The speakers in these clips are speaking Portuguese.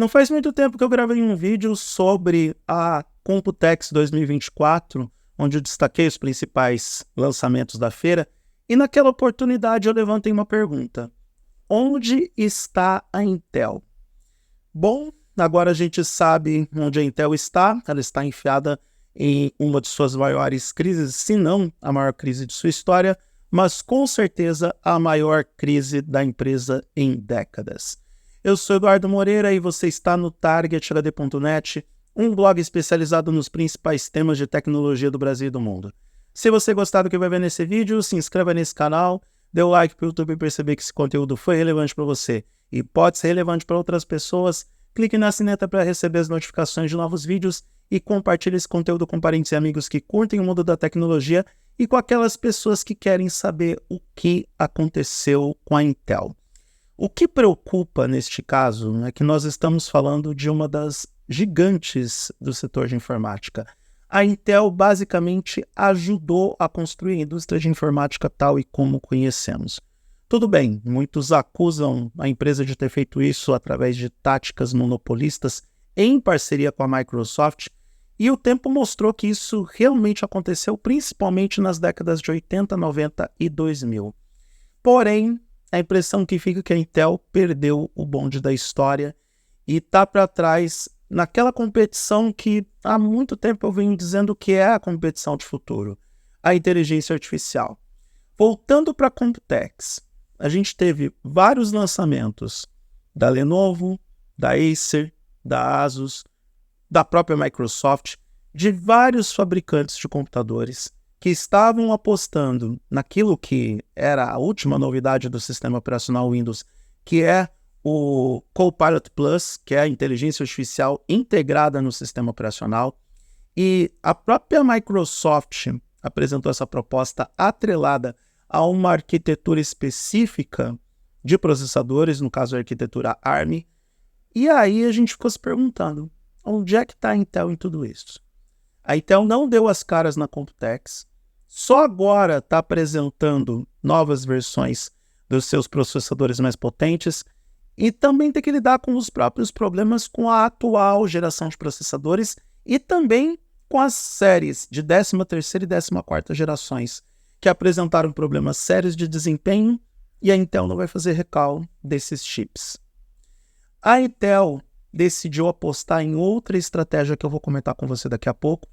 Não faz muito tempo que eu gravei um vídeo sobre a Computex 2024, onde eu destaquei os principais lançamentos da feira, e naquela oportunidade eu levantei uma pergunta: onde está a Intel? Bom, agora a gente sabe onde a Intel está. Ela está enfiada em uma de suas maiores crises, se não a maior crise de sua história, mas com certeza a maior crise da empresa em décadas. Eu sou Eduardo Moreira e você está no TargetHD.net, um blog especializado nos principais temas de tecnologia do Brasil e do mundo. Se você gostar do que vai ver nesse vídeo, se inscreva nesse canal, dê o like para o YouTube perceber que esse conteúdo foi relevante para você e pode ser relevante para outras pessoas. Clique na sineta para receber as notificações de novos vídeos e compartilhe esse conteúdo com parentes e amigos que curtem o mundo da tecnologia e com aquelas pessoas que querem saber o que aconteceu com a Intel. O que preocupa neste caso é que nós estamos falando de uma das gigantes do setor de informática. A Intel basicamente ajudou a construir a indústria de informática tal e como conhecemos. Tudo bem, muitos acusam a empresa de ter feito isso através de táticas monopolistas em parceria com a Microsoft, e o tempo mostrou que isso realmente aconteceu principalmente nas décadas de 80, 90 e 2000. Porém, a impressão que fica é que a Intel perdeu o bonde da história e está para trás naquela competição que há muito tempo eu venho dizendo que é a competição de futuro, a inteligência artificial. Voltando para a Computex, a gente teve vários lançamentos da Lenovo, da Acer, da Asus, da própria Microsoft, de vários fabricantes de computadores que estavam apostando naquilo que era a última novidade do sistema operacional Windows, que é o Copilot Plus, que é a inteligência artificial integrada no sistema operacional. E a própria Microsoft apresentou essa proposta atrelada a uma arquitetura específica de processadores, no caso a arquitetura ARM. E aí a gente ficou se perguntando, onde é que está a Intel em tudo isso? A Intel não deu as caras na Computex, só agora está apresentando novas versões dos seus processadores mais potentes e também tem que lidar com os próprios problemas com a atual geração de processadores e também com as séries de 13ª e 14ª gerações, que apresentaram problemas sérios de desempenho e a Intel não vai fazer recall desses chips. A Intel decidiu apostar em outra estratégia que eu vou comentar com você daqui a pouco,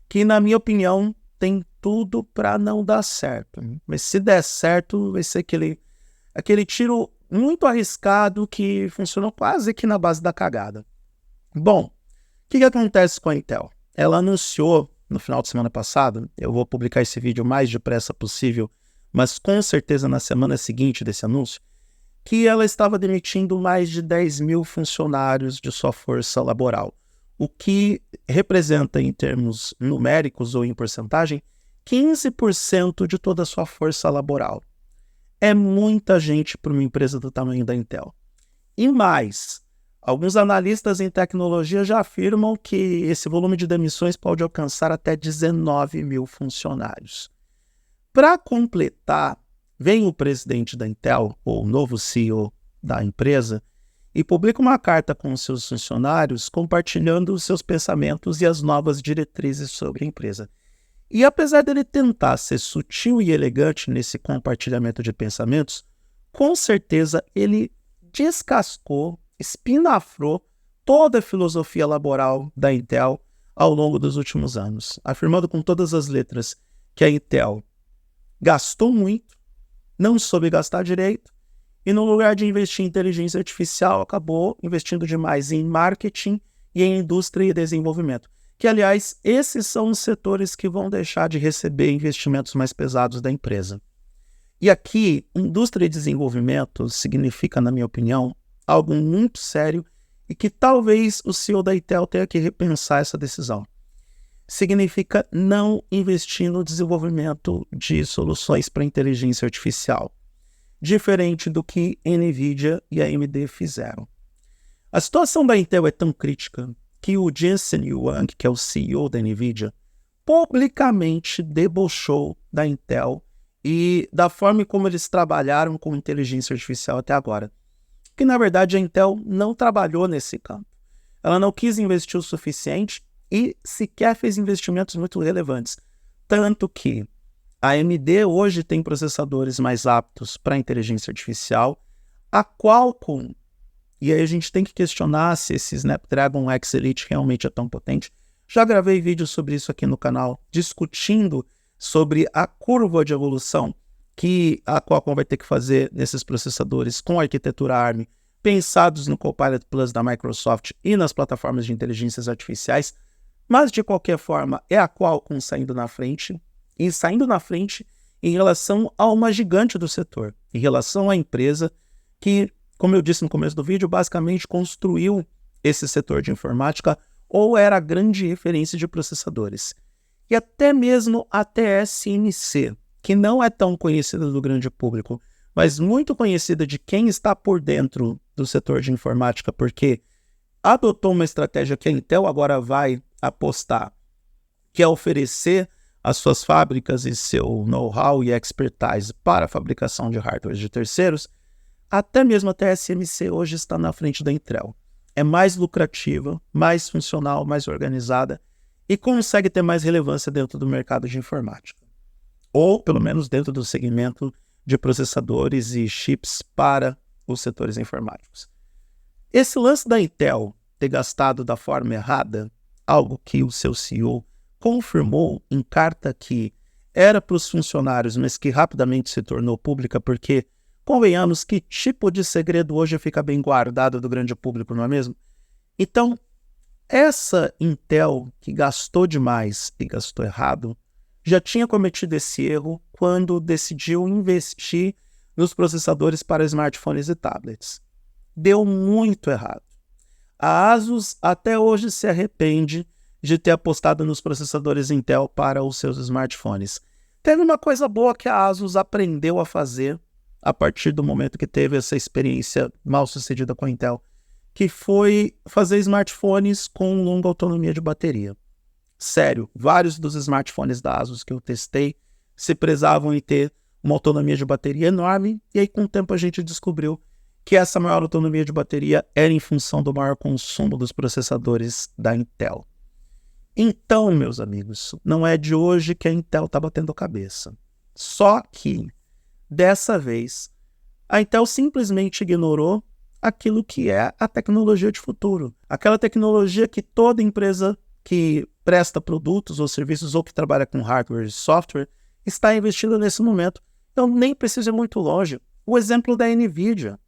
que na minha opinião tem tudo para não dar certo. Mas se der certo, vai ser aquele tiro muito arriscado que funcionou quase que na base da cagada. Bom, o que acontece com a Intel? Ela anunciou no final de semana passado, eu vou publicar esse vídeo o mais depressa possível, mas com certeza na semana seguinte desse anúncio, que ela estava demitindo mais de 10 mil funcionários de sua força laboral, o que representa em termos numéricos ou em porcentagem, 15% de toda a sua força laboral. É muita gente para uma empresa do tamanho da Intel. E mais, alguns analistas em tecnologia já afirmam que esse volume de demissões pode alcançar até 19 mil funcionários. Para completar, vem o presidente da Intel, ou o novo CEO da empresa, e publica uma carta com os seus funcionários compartilhando os seus pensamentos e as novas diretrizes sobre a empresa. E apesar dele tentar ser sutil e elegante nesse compartilhamento de pensamentos, com certeza ele descascou, espinafrou toda a filosofia laboral da Intel ao longo dos últimos anos, afirmando com todas as letras que a Intel gastou muito, não soube gastar direito, e no lugar de investir em inteligência artificial, acabou investindo demais em marketing e em indústria e desenvolvimento. Que, aliás, esses são os setores que vão deixar de receber investimentos mais pesados da empresa. E aqui, indústria e desenvolvimento significa, na minha opinião, algo muito sério e que talvez o CEO da Intel tenha que repensar essa decisão. Significa não investir no desenvolvimento de soluções para inteligência artificial, diferente do que NVIDIA e a AMD fizeram. A situação da Intel é tão crítica que o Jensen Huang, que é o CEO da NVIDIA, publicamente debochou da Intel e da forma como eles trabalharam com inteligência artificial até agora. Que, na verdade, a Intel não trabalhou nesse campo. ela não quis investir o suficiente e sequer fez investimentos muito relevantes. Tanto que a AMD hoje tem processadores mais aptos para inteligência artificial. A Qualcomm, e aí a gente tem que questionar se esse Snapdragon X Elite realmente é tão potente. Já gravei vídeo sobre isso aqui no canal, discutindo sobre a curva de evolução que a Qualcomm vai ter que fazer nesses processadores com arquitetura ARM, pensados no Copilot Plus da Microsoft e nas plataformas de inteligências artificiais. Mas, de qualquer forma, é a Qualcomm saindo na frente, e saindo na frente em relação a uma gigante do setor, em relação à empresa que, como eu disse no começo do vídeo, basicamente construiu esse setor de informática ou era a grande referência de processadores. E até mesmo a TSMC, que não é tão conhecida do grande público, mas muito conhecida de quem está por dentro do setor de informática, porque adotou uma estratégia que a Intel agora vai apostar, que é oferecer as suas fábricas e seu know-how e expertise para a fabricação de hardware de terceiros. Até mesmo a TSMC hoje está na frente da Intel. É mais lucrativa, mais funcional, mais organizada e consegue ter mais relevância dentro do mercado de informática. Ou, pelo menos, dentro do segmento de processadores e chips para os setores informáticos. Esse lance da Intel ter gastado da forma errada, algo que o seu CEO confirmou em carta que era para os funcionários, mas que rapidamente se tornou pública porque, convenhamos, que tipo de segredo hoje fica bem guardado do grande público, não é mesmo? Então, essa Intel que gastou demais e gastou errado, já tinha cometido esse erro quando decidiu investir nos processadores para smartphones e tablets. Deu muito errado. A Asus até hoje se arrepende de ter apostado nos processadores Intel para os seus smartphones. Teve uma coisa boa que a Asus aprendeu a fazer a partir do momento que teve essa experiência mal sucedida com a Intel, que foi fazer smartphones com longa autonomia de bateria. Sério, vários dos smartphones da Asus que eu testei se prezavam em ter uma autonomia de bateria enorme, e aí com o tempo a gente descobriu que essa maior autonomia de bateria era em função do maior consumo dos processadores da Intel. Então, meus amigos, não é de hoje que a Intel está batendo cabeça. Só que, dessa vez, a Intel simplesmente ignorou aquilo que é a tecnologia de futuro. Aquela tecnologia que toda empresa que presta produtos ou serviços ou que trabalha com hardware e software está investindo nesse momento. Então nem precisa ir muito longe. O exemplo da NVIDIA.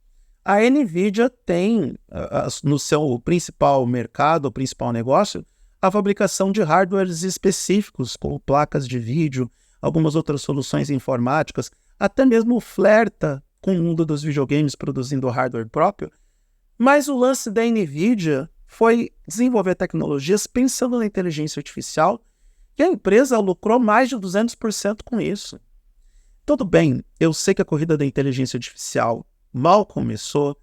A NVIDIA tem no seu principal mercado, o principal negócio, a fabricação de hardwares específicos, como placas de vídeo, algumas outras soluções informáticas, até mesmo flerta com o mundo dos videogames produzindo hardware próprio. Mas o lance da NVIDIA foi desenvolver tecnologias pensando na inteligência artificial, e a empresa lucrou mais de 200% com isso. Tudo bem, eu sei que a corrida da inteligência artificial mal começou,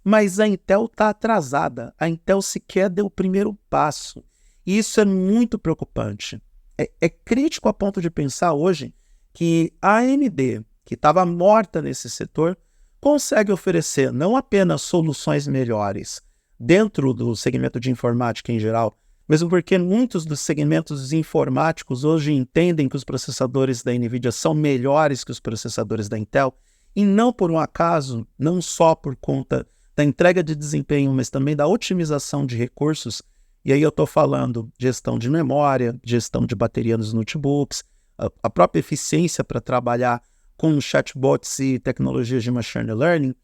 mas a Intel está atrasada. A Intel sequer deu o primeiro passo. E isso é muito preocupante. É crítico a ponto de pensar hoje que a AMD, que estava morta nesse setor, consegue oferecer não apenas soluções melhores dentro do segmento de informática em geral, mesmo porque muitos dos segmentos informáticos hoje entendem que os processadores da NVIDIA são melhores que os processadores da Intel, e não por um acaso, não só por conta da entrega de desempenho, mas também da otimização de recursos. E aí eu estou falando gestão de memória, gestão de bateria nos notebooks, a própria eficiência para trabalhar com chatbots e tecnologias de machine learning.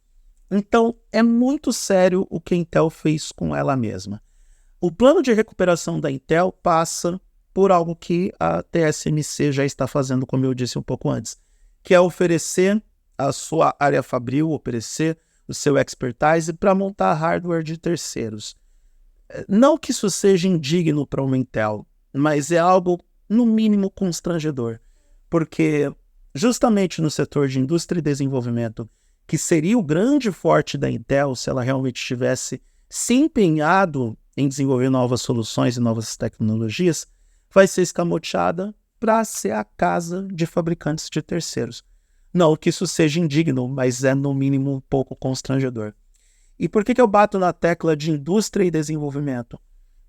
Então, é muito sério o que a Intel fez com ela mesma. O plano de recuperação da Intel passa por algo que a TSMC já está fazendo, como eu disse um pouco antes, que é oferecer a sua área fabril, oferecer o seu expertise para montar hardware de terceiros. Não que isso seja indigno para uma Intel, mas é algo, no mínimo, constrangedor, porque justamente no setor de indústria e desenvolvimento, que seria o grande forte da Intel se ela realmente tivesse se empenhado em desenvolver novas soluções e novas tecnologias, vai ser escamoteada para ser a casa de fabricantes de terceiros. Não que isso seja indigno, mas é no mínimo um pouco constrangedor. E por que eu bato na tecla de indústria e desenvolvimento?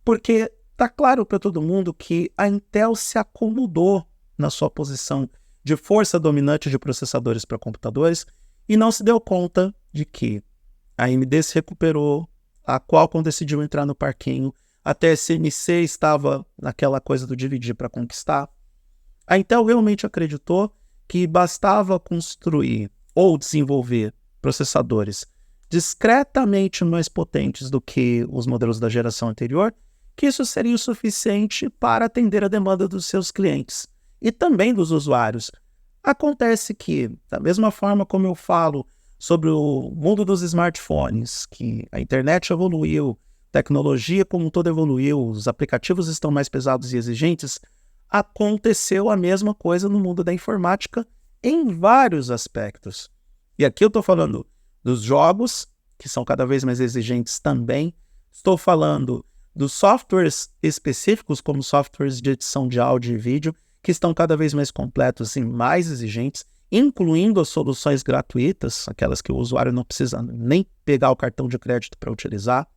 Porque está claro para todo mundo que a Intel se acomodou na sua posição de força dominante de processadores para computadores e não se deu conta de que a AMD se recuperou, a Qualcomm decidiu entrar no parquinho, a TSMC estava naquela coisa do dividir para conquistar. A Intel realmente acreditou que bastava construir ou desenvolver processadores discretamente mais potentes do que os modelos da geração anterior, que isso seria o suficiente para atender a demanda dos seus clientes e também dos usuários. Acontece que, da mesma forma como eu falo sobre o mundo dos smartphones, que a internet evoluiu, tecnologia como um todo evoluiu, os aplicativos estão mais pesados e exigentes, aconteceu a mesma coisa no mundo da informática em vários aspectos. E aqui eu estou falando dos jogos, que são cada vez mais exigentes também. Estou falando dos softwares específicos, como softwares de edição de áudio e vídeo, que estão cada vez mais completos e mais exigentes, incluindo as soluções gratuitas, aquelas que o usuário não precisa nem pegar o cartão de crédito para utilizar.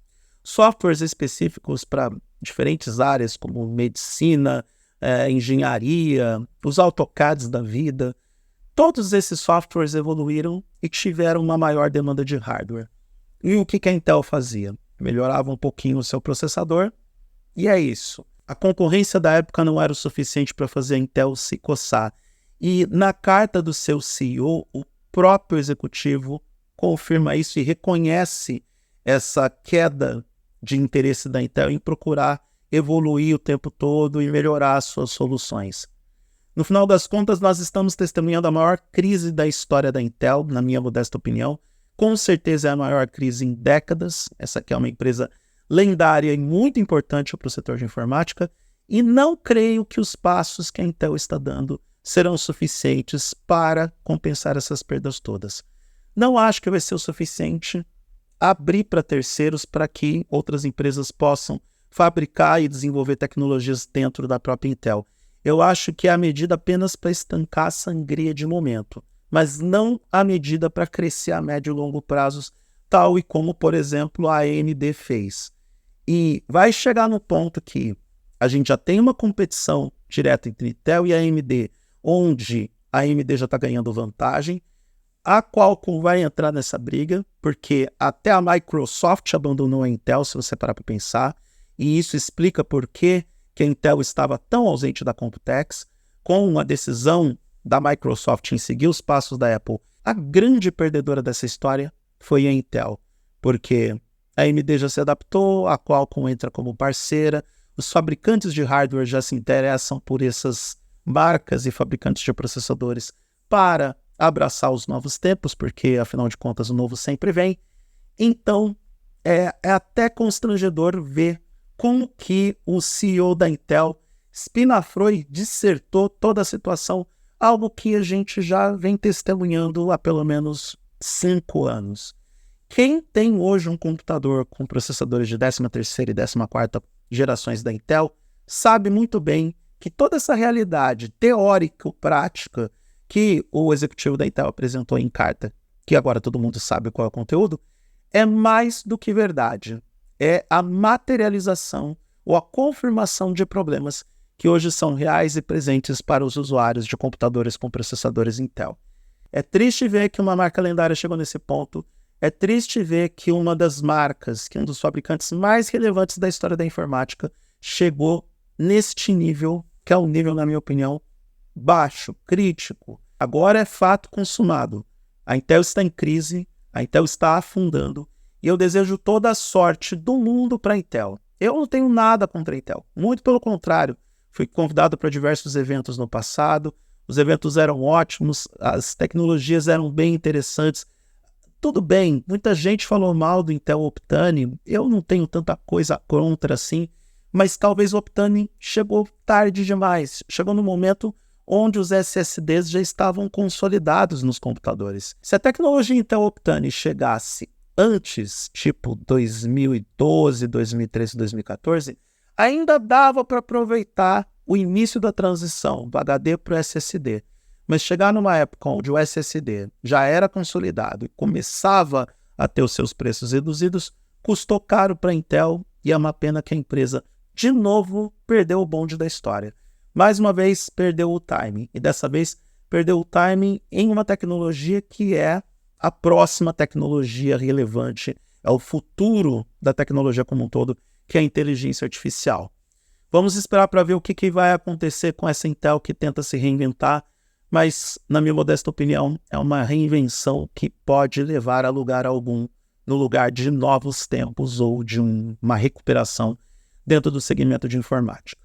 Softwares específicos para diferentes áreas, como medicina, engenharia, os AutoCADs da vida. Todos esses softwares evoluíram e tiveram uma maior demanda de hardware. E o que a Intel fazia? Melhorava um pouquinho o seu processador, e é isso. A concorrência da época não era o suficiente para fazer a Intel se coçar. E na carta do seu CEO, o próprio executivo confirma isso e reconhece essa queda de interesse da Intel em procurar evoluir o tempo todo e melhorar as suas soluções. No final das contas, nós estamos testemunhando a maior crise da história da Intel, na minha modesta opinião. Com certeza é a maior crise em décadas. Essa aqui é uma empresa lendária e muito importante para o setor de informática, e não creio que os passos que a Intel está dando serão suficientes para compensar essas perdas todas. Não acho que vai ser o suficiente abrir para terceiros para que outras empresas possam fabricar e desenvolver tecnologias dentro da própria Intel. Eu acho que é a medida apenas para estancar a sangria de momento, mas não a medida para crescer a médio e longo prazos, tal e como, por exemplo, a AMD fez. E vai chegar no ponto que a gente já tem uma competição direta entre Intel e a AMD, onde a AMD já está ganhando vantagem. A Qualcomm vai entrar nessa briga, porque até a Microsoft abandonou a Intel, se você parar para pensar, e isso explica por que a Intel estava tão ausente da Computex. Com a decisão da Microsoft em seguir os passos da Apple, a grande perdedora dessa história foi a Intel, porque a AMD já se adaptou, a Qualcomm entra como parceira, os fabricantes de hardware já se interessam por essas marcas e fabricantes de processadores para abraçar os novos tempos, porque afinal de contas o novo sempre vem. Então é até constrangedor ver como que o CEO da Intel espinafrou e dissertou toda a situação, algo que a gente já vem testemunhando há pelo menos 5 anos. Quem tem hoje um computador com processadores de 13ª e 14ª gerações da Intel sabe muito bem que toda essa realidade teórico-prática que o executivo da Intel apresentou em carta, que agora todo mundo sabe qual é o conteúdo, é mais do que verdade. É a materialização ou a confirmação de problemas que hoje são reais e presentes para os usuários de computadores com processadores Intel. É triste ver que uma marca lendária chegou nesse ponto. É triste ver que uma das marcas, que é um dos fabricantes mais relevantes da história da informática, chegou neste nível, que é um nível, na minha opinião, baixo, crítico. Agora é fato consumado. A Intel está em crise, a Intel está afundando, e eu desejo toda a sorte do mundo para a Intel. Eu não tenho nada contra a Intel, muito pelo contrário. Fui convidado para diversos eventos no passado, os eventos eram ótimos, as tecnologias eram bem interessantes. Tudo bem, muita gente falou mal do Intel Optane, eu não tenho tanta coisa contra assim, mas talvez o Optane chegou tarde demais, chegou no momento onde os SSDs já estavam consolidados nos computadores. Se a tecnologia Intel Optane chegasse antes, tipo 2012, 2013, 2014, ainda dava para aproveitar o início da transição do HD para o SSD. Mas chegar numa época onde o SSD já era consolidado e começava a ter os seus preços reduzidos, custou caro para a Intel e é uma pena que a empresa, de novo, perdeu o bonde da história. Mais uma vez, perdeu o timing. E dessa vez, perdeu o timing em uma tecnologia que é a próxima tecnologia relevante, é o futuro da tecnologia como um todo, que é a inteligência artificial. Vamos esperar para ver o que vai acontecer com essa Intel que tenta se reinventar, mas, na minha modesta opinião, é uma reinvenção que pode levar a lugar algum no lugar de novos tempos ou de uma recuperação dentro do segmento de informática.